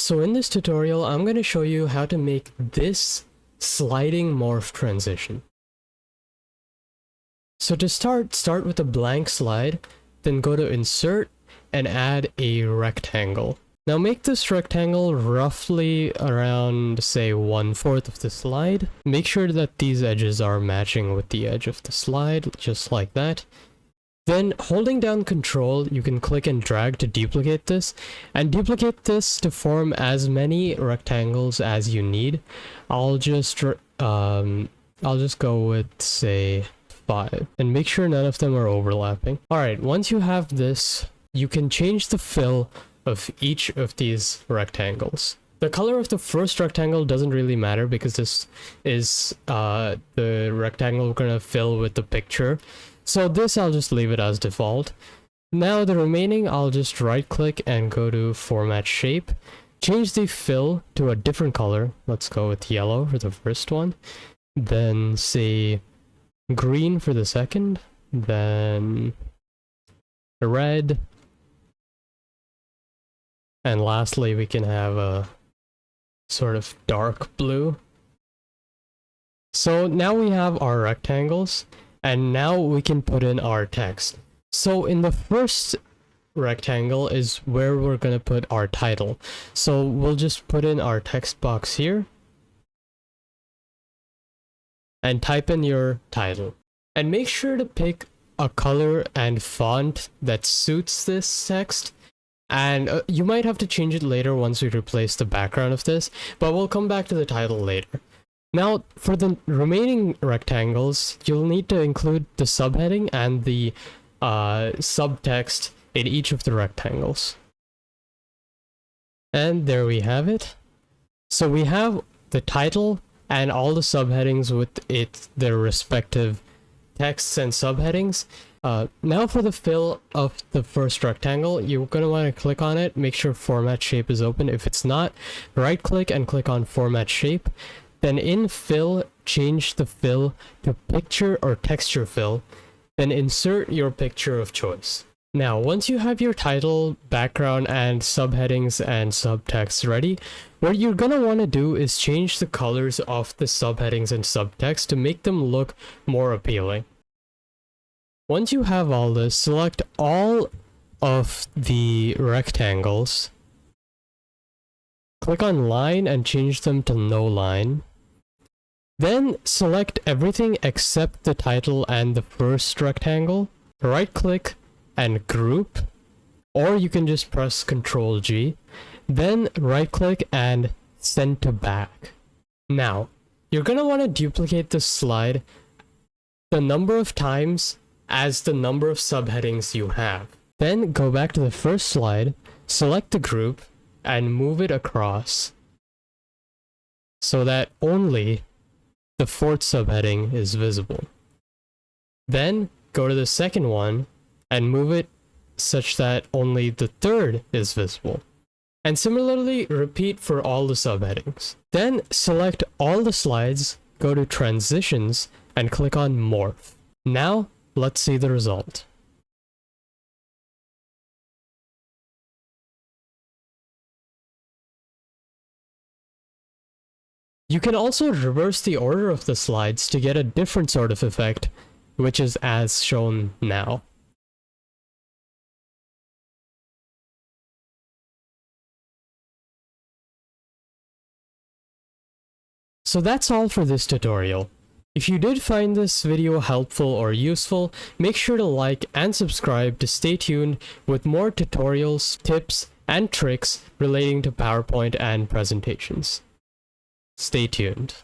So in this tutorial, I'm going to show you how to make this sliding morph transition. So to start with a blank slide, then go to Insert and add a rectangle. Now make this rectangle roughly around, say, 1/4 of the slide. Make sure that these edges are matching with the edge of the slide, just like that. Then holding down Control, you can click and drag to duplicate this, and duplicate this to form as many rectangles as you need. I'll just go with, say, 5, and make sure none of them are overlapping. Alright, once you have this, you can change the fill of each of these rectangles. The color of the first rectangle doesn't really matter because this is the rectangle we're gonna fill with the picture. So this I'll just leave it as default. Now the remaining, I'll just right click and go to Format Shape. Change the fill to a different color. Let's go with yellow for the first one. Then say green for the second. Then red. And lastly, we can have a sort of dark blue. So now we have our rectangles. And now we can put in our text. So in the first rectangle is where we're going to put our title. So we'll just put in our text box here. And type in your title. And make sure to pick a color and font that suits this text. And you might have to change it later once we replace the background of this. But we'll come back to the title later. Now, for the remaining rectangles, you'll need to include the subheading and the subtext in each of the rectangles. And there we have it. So we have the title and all the subheadings with their respective texts and subheadings. Now for the fill of the first rectangle, you're going to want to click on it, make sure Format Shape is open. If it's not, right click and click on Format Shape. Then in Fill, change the fill to Picture or Texture Fill, then insert your picture of choice. Now, once you have your title, background, and subheadings and subtext ready, what you're gonna want to do is change the colors of the subheadings and subtext to make them look more appealing. Once you have all this, select all of the rectangles, click on Line and change them to No Line. Then select everything except the title and the first rectangle, right click and group, or you can just press Ctrl G, then right click and send to back. Now, you're going to want to duplicate this slide the number of times as the number of subheadings you have. Then go back to the first slide, select the group, and move it across so that only the fourth subheading is visible. Then go to the second one and move it such that only the third is visible. And similarly, repeat for all the subheadings. Then select all the slides, go to Transitions, and click on Morph. Now, let's see the result. You can also reverse the order of the slides to get a different sort of effect, which is as shown now. So that's all for this tutorial. If you did find this video helpful or useful, make sure to like and subscribe to stay tuned with more tutorials, tips, and tricks relating to PowerPoint and presentations. Stay tuned.